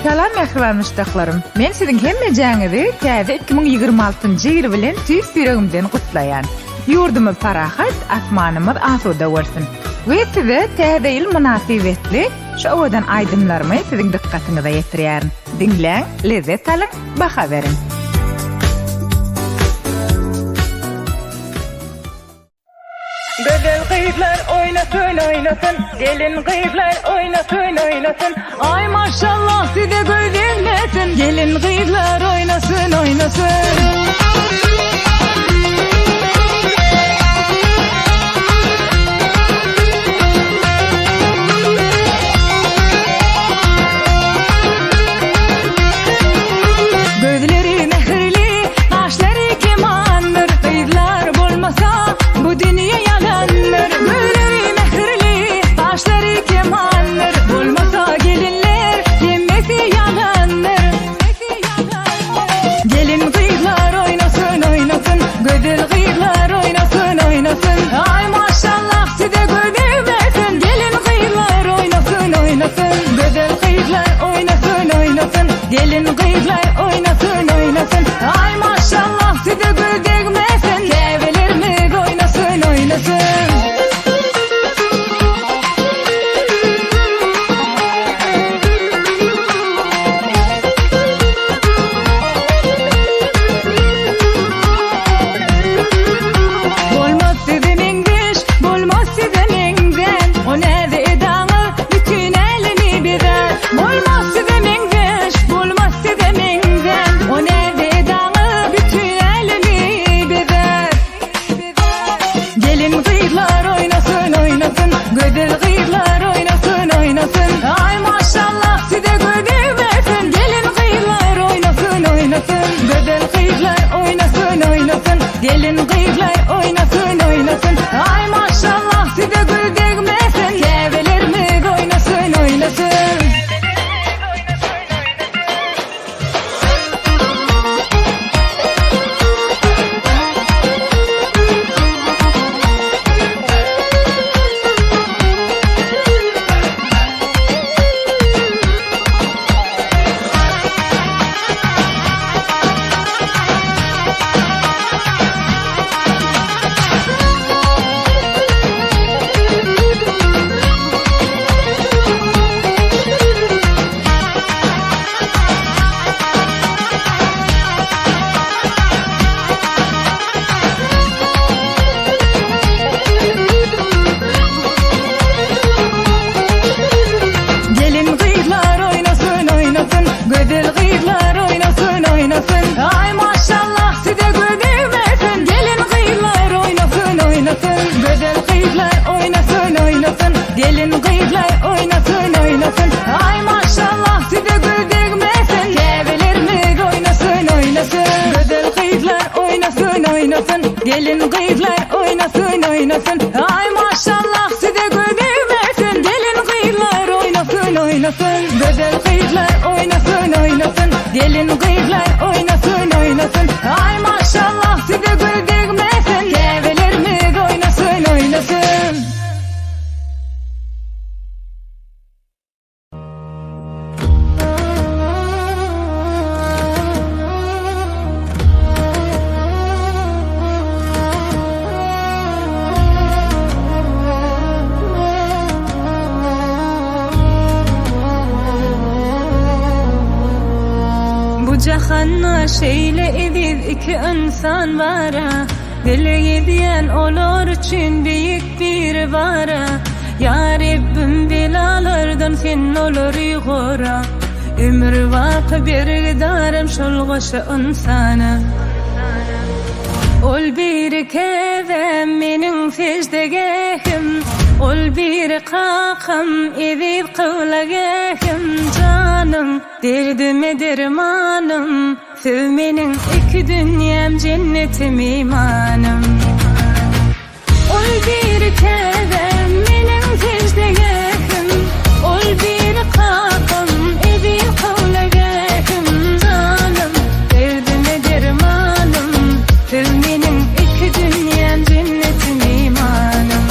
Salam mehriban müştaklarym. Men siziň hemmejaňyzy täze 2026-njy ýyl bilen süýs ýüregimden gutlaýan. Ýurdumyz parahat, asmanymyz asuda bolsun. We size täze ýyl münasibetli şu owadan aýdymlarmy siziň dikkatiňize ýetirýärin. Dinleň, lezzet alyň, baha berin. Gözel kızlar oynasın oynasın, gelin kızlar oynasın oynasın. Ay maşallah size gözlemesin, gelin kızlar oynasın oynasın. Gözleri mehirli, kaşları kemandır. Kızlar bulmasa bu dünya yalandır. Gözleri mehirli, kaşları kemandır. Bulmasa gelinler yemesi yalandır. Gelin kızlar oynasın oynasın, güzel kızlar oynasın oynasın. Ay maşallah size gözlemesin, gelin kızlar oynasın oynasın. Güzel kızlar oynasın oynasın, gelin kızlar oynasın oynasın. Ay maşallah size gözlemesin, kevelerimiz oynasın oynasın. Bolmaz size mengdeş, bolmaz size mengden. O näze edaňy bütün elimi birer. Bolmaz size mengdeş, bolmaz size mengden. O näze edaňy bütün elimi birer. Gelin kızlar oynasın oynasın, güzel kızlar oynasın oynasın. Ay maşallah size gözlemesin, gelin kızlar oynasın oynasın. Güzel kızlar oynasın oynasın, gelin kızlar oynasın oynasın. Ay maşallah size gözlemesin, kevelerimiz oynasın oynasın. Gelin kızlar oynasın oynasın, güzel kızlar oynasın oynasın. Ay maşallah size gözlemesin, gelin kızlar oynasın oynasın. Güzel kızlar oynasın oynasın, gelin kızlar oynasın oynasın. Ay maşallah size gözlemesin, kevelerimiz oynasın oynasın. Güzel kızlar oynasın oynasın, gelin kızlar oynasın oynasın. Ay maşallah size gözlemesin, gelin kızlar oynasın oynasın. Güzel kızlar oynasın oynasın, gelin kızlar oynasın oynasın. Ay maşallah size gözlemesin, kevelerimiz oynasın oynasın. Bu cahanda şeýle ediz iki insan bara. Dili diýen olar üçin beýik bir bara. Ya Rabbim belalardan sen olar ýygara. Ömür waka bergidarym şol goşa insana. Ol bir kezem meniň secdegehim, ol bir kakam edip kıwlagehim. Canım derdime dermanım, sevmeniň iki dünýäm cennetim imanım. Ol bir kezem meniň secdegehim, ol bir kakam edip kıwlagehim. Canım derdime dermanım, sevmeniň iki dünýäm cennetim imanım.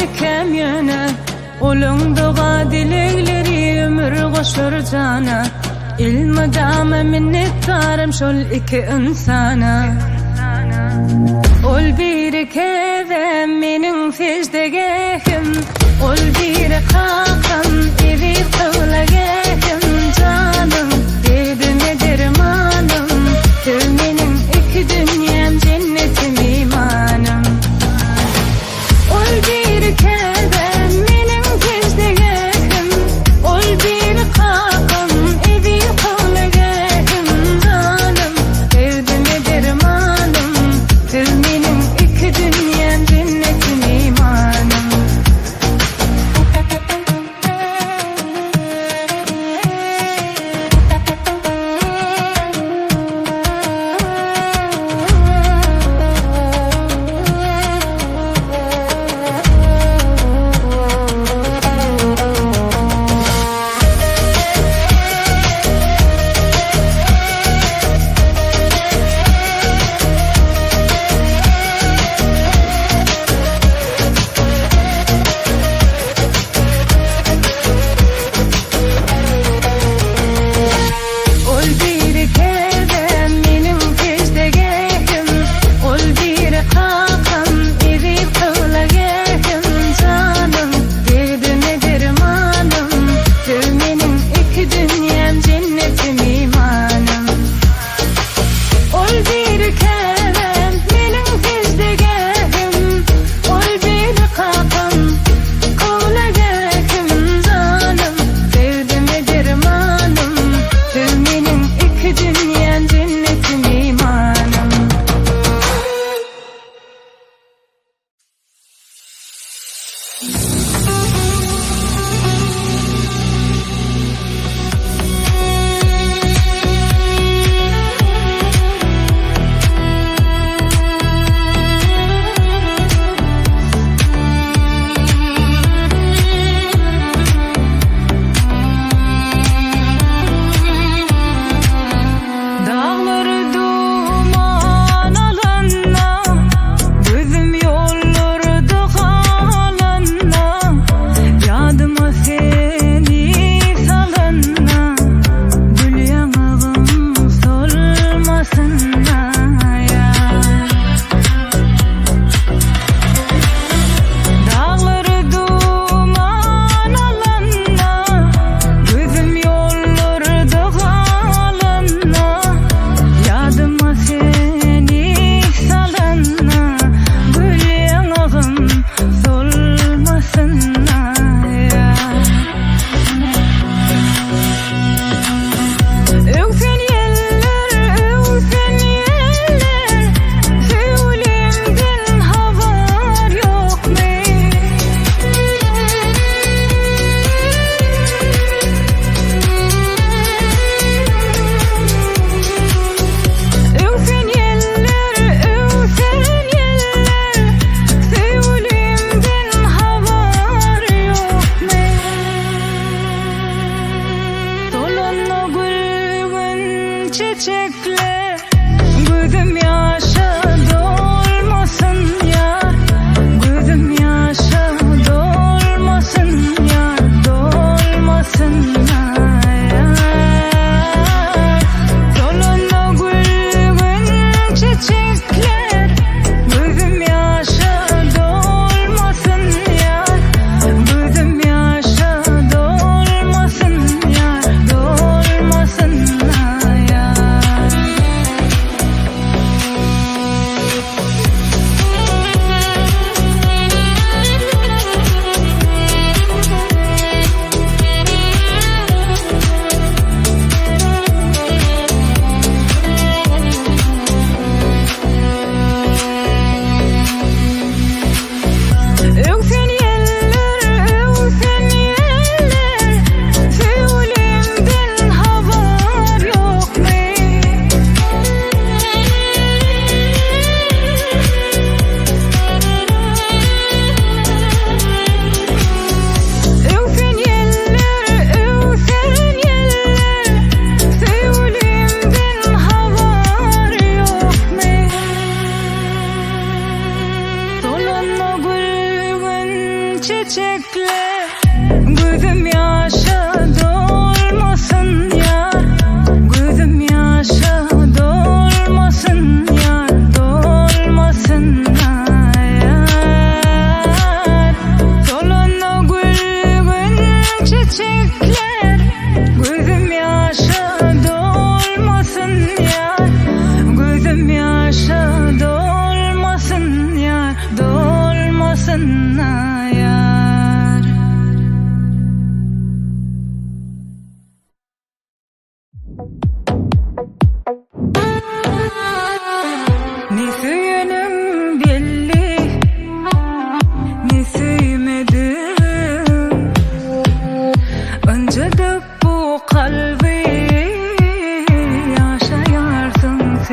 dikem yana Olunduğa dilekleri ömür koşur cana İlmi dama minnettarım şol iki insana Ol biri kedem menin secdegehim Ol biri kakam evi kıvlagehim Canım dedime dermanım Tüm menin iki dünyam cennetim imanım Ol biri kedem menin secdegehim Ol biri kakam evi kıvlagehim Canım dedime dermanım Tüm menin iki dünyam cennetim imanım Çiçekle gözüm yaşa dolmasın yar Gözüm yaşa dolmasın yar Dolmasın yar Solunda gülgün çiçekler Gözüm yaşa dolmasın yar Gözüm yaşa dolmasın yar Dolmasın yar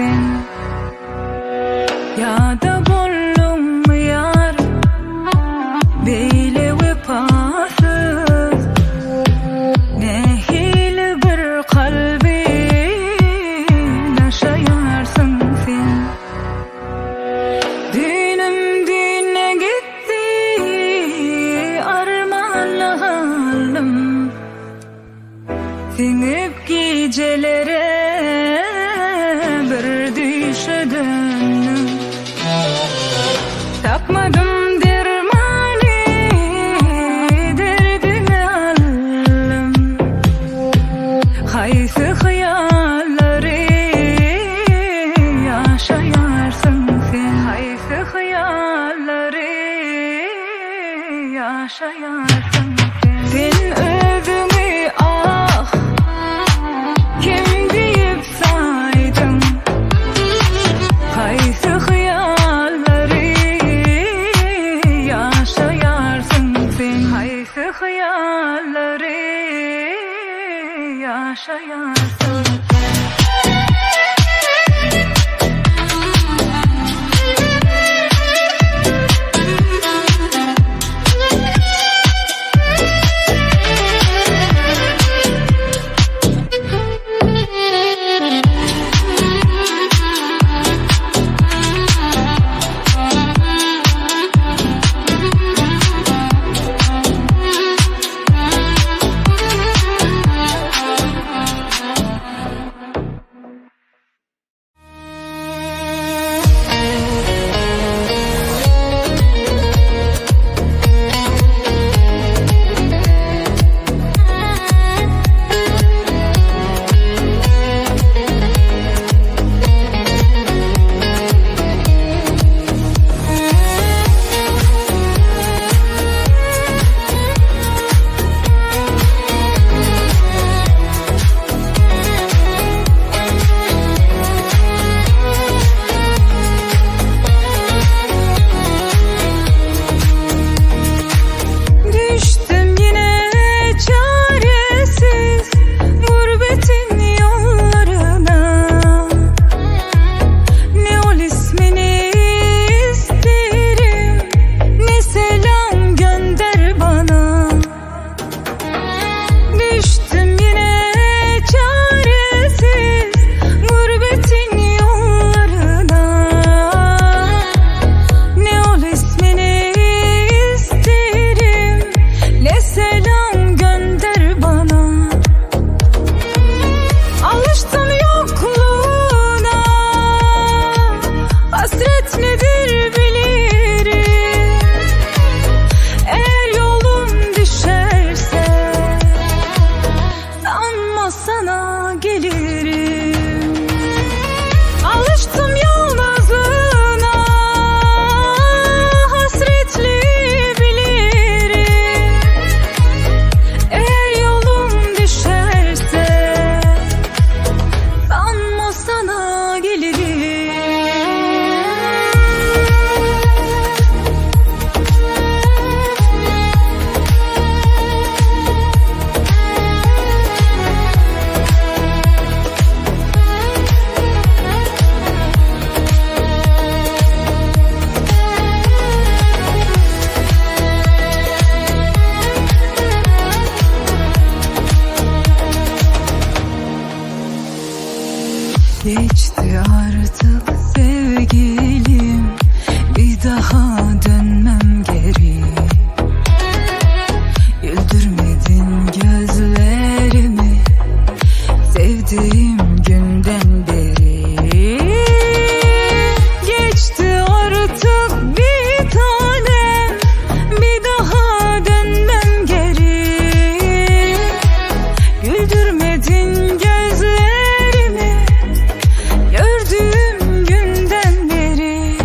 sen. Ya da bollum mu yar, beyle vefasız, nehili bir kalbi yaşayarsın sen. Düğünüm düğüne gitti, armanla halim, sinip gecelere bir düşe döndüm. Tapmadım dermani, derdime alım. Haysi hayalleri yaşayarsın sen. Haysi hayalleri yaşayarsın sen. Sen özünü ah kim deyip saydın? Haysi hayalleri yaşayarsın sen. Haysi hayalleri yaşayarsın. Düştüm yine çaresiz gurbetin yollarına. Ne ol ismini isterim, ne selam gönder bana. Düştüm yine çaresiz gurbetin yollarına. Ne ol ismini isterim, ne selam gönder bana. Alıştım yokluğuna, hasret nedir bilirim. Eğer yolum düşerse sanma sana gelirim. Alıştım yalnızlığına, hasretli bilirim. Eğer yolum düşerse sanma sana gelirim. Geçti artık sevgilim, bir daha dönmem geri. Güldürmedin gözlerimi sevdiğim günden beri. Geçti artık bir tanem, bir daha dönmem geri. Güldürmedin gözlerimi gördüğüm günden beri.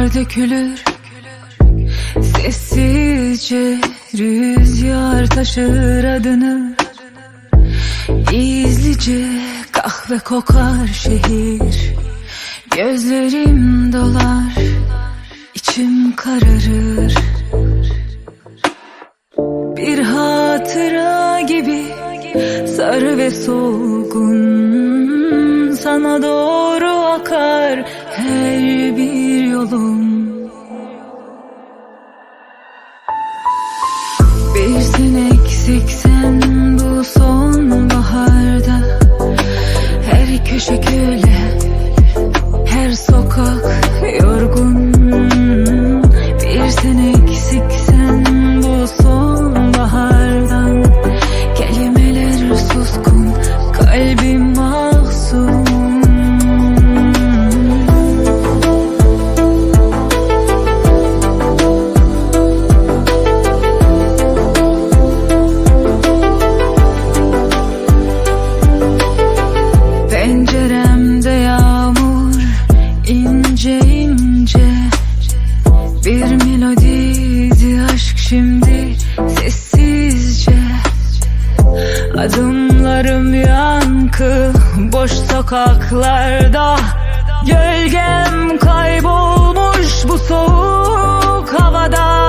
Kar dökülür sessizce, rüzgar taşır adını. Gizlice kahve kokar şehir. Gözlerim dolar, içim kararır. Bir hatıra gibi sarı ve solgun, sana doğru akar her bir yolum. Bir sen eksiksen bu sonbaharda, her köşe köle, her sokak yorgun. Bir sen eksiksen bu sonbahardan, kelimeler suskun, kalbim mahzun. Penceremde yağmur ince ince, bir melodiydi aşk şimdi sessizce. Adımlarım yankı boş sokaklarda, gölgem kaybolmuş bu soğuk havada.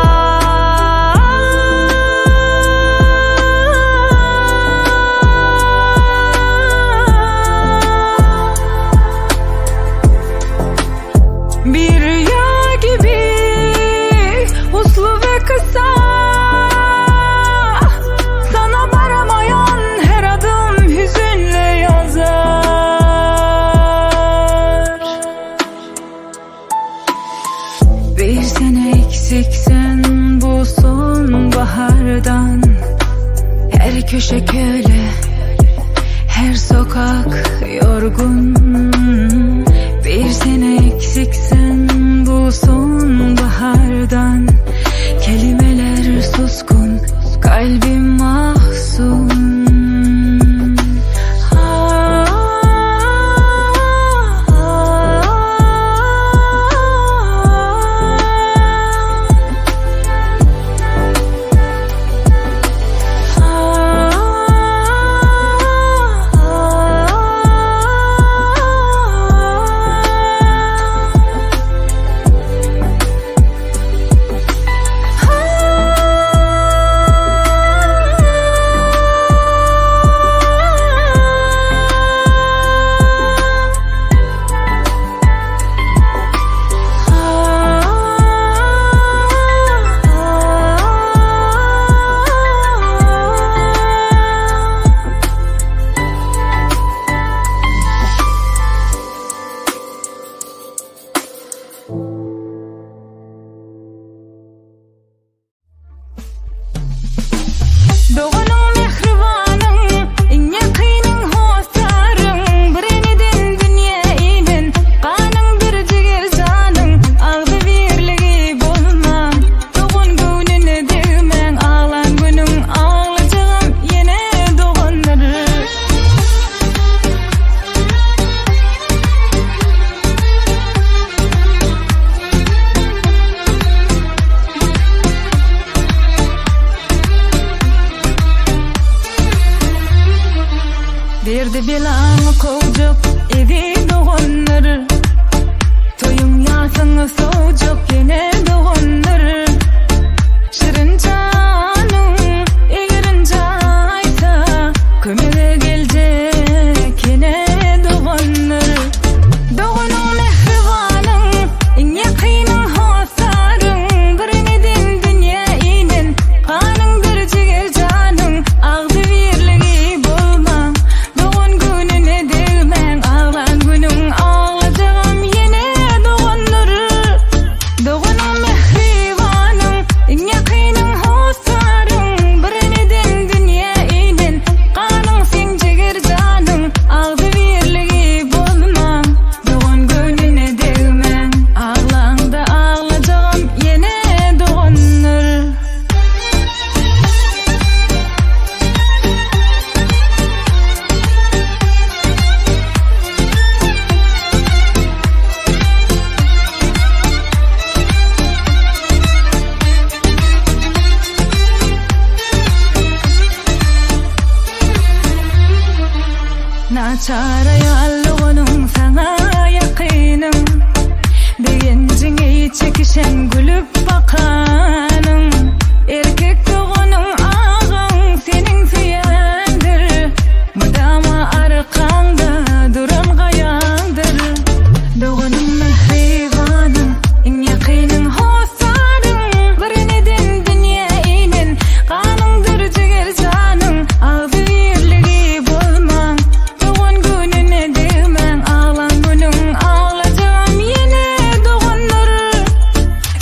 Bir rüya gibi uslu ve kısa, sana varamayan her adım hüzünle yazar. Bir sen eksiksen bu sonbahardan, her köşe köle, her sokak yorgun. Bir sen eksiksen bu sonbahardan, kelimeler suskun, kalbim mahzun. Doğanın mehribanın, en yakının hostarın, biriniden dünya inin, kanın bir ciger canın, ağzı birliği bulmam. Doğun gününe değmen, ağlan günün ağlayacağım yine doğanları. Derdi bilan kovcuk evi doğanları, toyun yasını soğucuk yine doğanları. Şirin canım eğerince aysa, kömele gelecek yine doğanları. Doğanın mehribanın, en yakının hostarın, birineden dünya inin, kanın bir ciger canın, ağzı birliği bulmam. Doğun gününe değmen, ağlan günün ağlayacağım yine doğanları. Doğanın mehribanın, Naçar ayallygynyň sana ýakynym diýenjiňi çekişen gülüp bakanyň erkek doganyň ağaň seniň süýendir mudama arkanda duran gaýandyr doganyň mehribanym iň ýakynyň hosaryň birineden dünýä inen ganyňdyr jiger janyň agzy birligi bolmaň dogan gününe degmäň ağlan günüň ağlajam ýene doganlar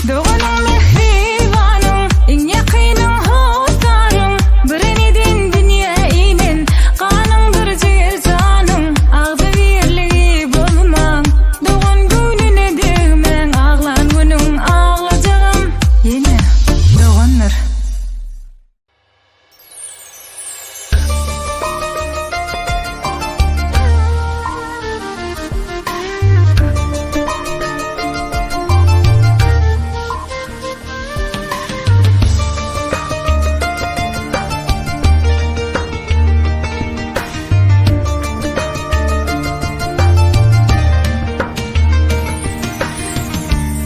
doganyň mehribanym iň ýakynyň hosaryň birineden dünýä inen ganyňdyr jiger janyň agzy birligi bolmaň dogan gününe degmäň ağlan günüň ağlajam ýene doganlar.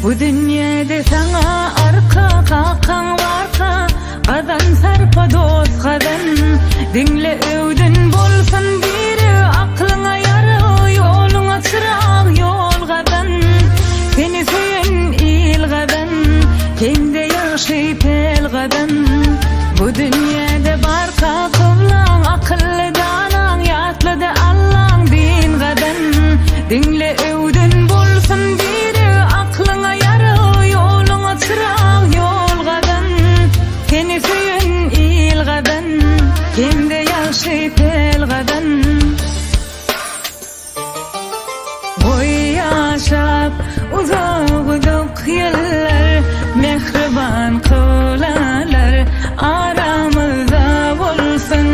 Bu dünyada sana arka kakan varka Qadan sarpa dost qadan Dinle öwdün bolsun biri Aklyňa ýary ýoluňa çyrak ýol qadan Seni süýen il qadan Kende ýaşy pel qadan Bu dünyada barka kıwlaň akylly danaň ýatlydy Allaň din qadan Dinle öwdün bolsun biri Aklyňa ýary ýoluňa çyrak ýol qadan Seni süýen il qadan Kende ýaşy pel qadan Goý ýaşap uzak ýyllar mehriban kıwlalar aramyzda bolsun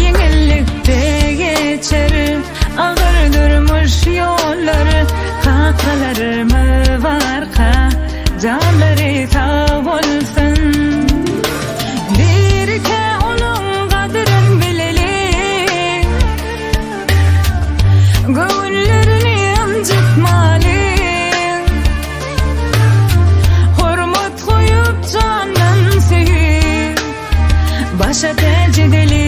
Ýeňillikde geçer agyr durmuş ýollar Kakalarmy barka canlary sag bolsun Birke onuň gadyryn bileli Göwünlerini ymjytmaly Hormat goýup janyň süýüp Başa täjedeli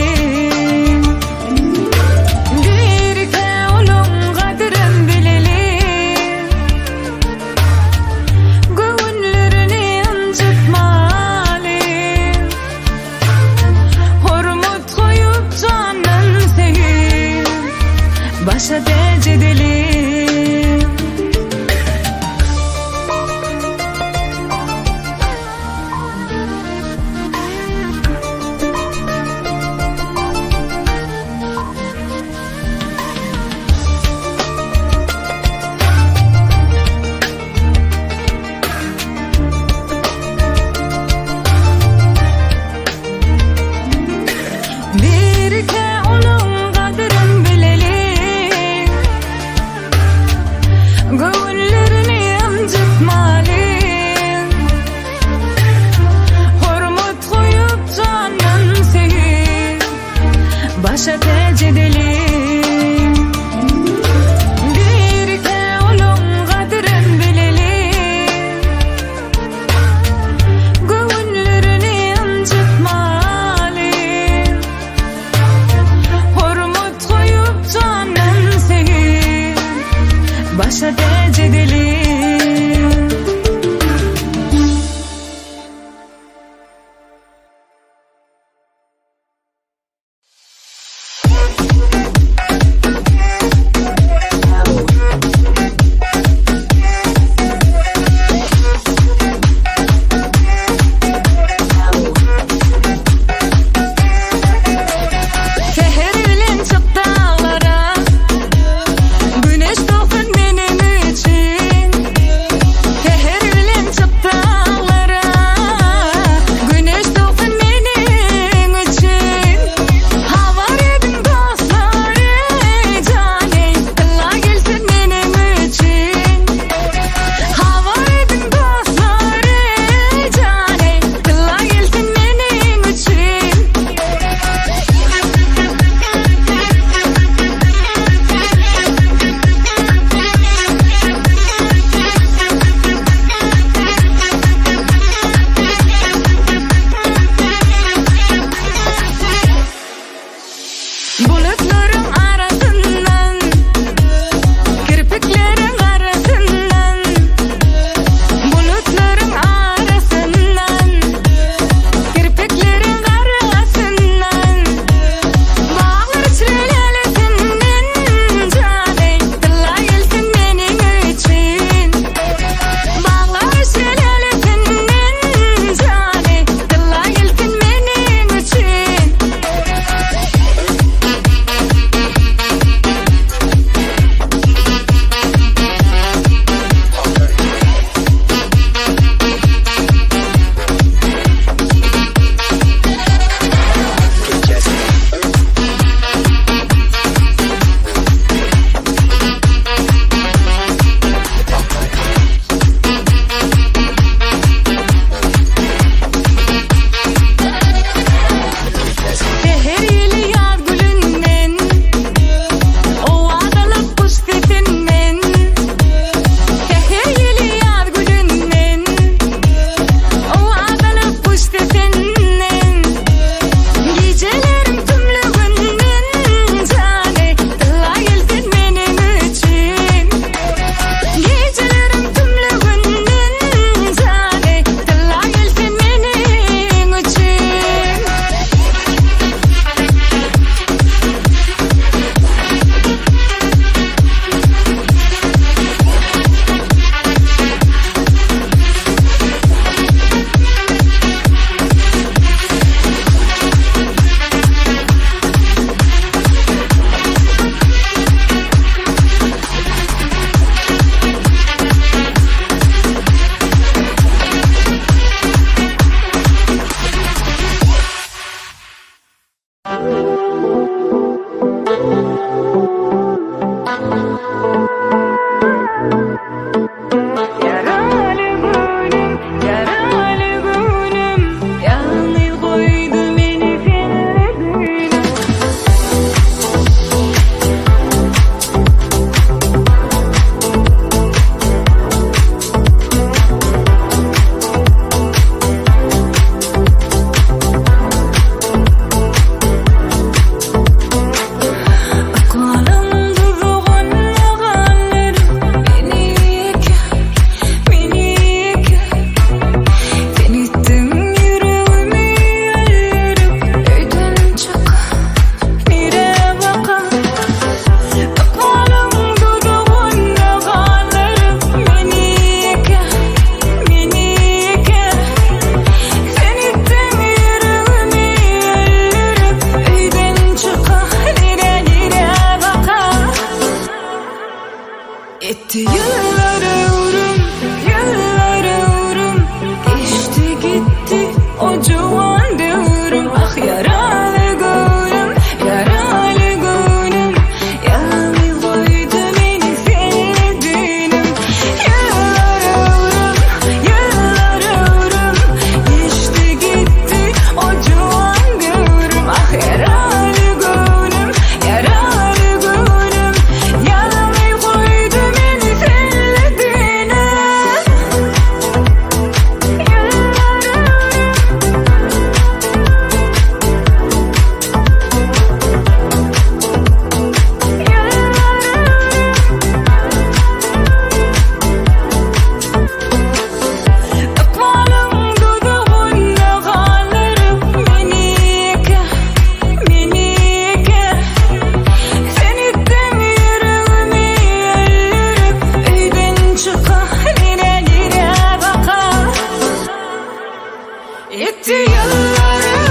Birke onuň gadyryn bileli Göwünlerini ymjytmaly Hormat goýup janyň süýüp Başa täjedeli Bulutların arasından, kirpiklerin arasından, bulutların arasından, kirpiklerin arasından, bağlar çilelesinden caney, tılayılsın benim için. Bağlar çilelesinden caney, tılayılsın benim için. Her yeli yaz gülünden, o adalık kuş sesinden. Her yeli yaz gülünden, o adalık kuş sesinden. Gecelerim tümlüğünden caney, tılayılsın benim için. Gecelerim tümlüğünden caney, tılayılsın benim için. Yaralı gönlüm, yalnız koydu beni fenledin. Aklım durğun yağlarım, beni yeke, sen ettin yüreğimi yarıp, öydün çık, nire baka. Aklım durğun yağlarım, beni yeke, sen ettin yüreğimi yarıp, öydün çık, nire baka. Etti yıllarım, geçti gitti o civan devrim. Ah yaralı gönlüm, yalnız koydu beni fenledinim. Yıllarım, geçti gitti o civan devrim. Ah yaralı gönlüm, yalnız koydu beni fenledinim. Aklım durğun yağlarım, beni yeke, sen ettin yüreğimi yarıp, öydün çık, nire baka. Etti yıllarım,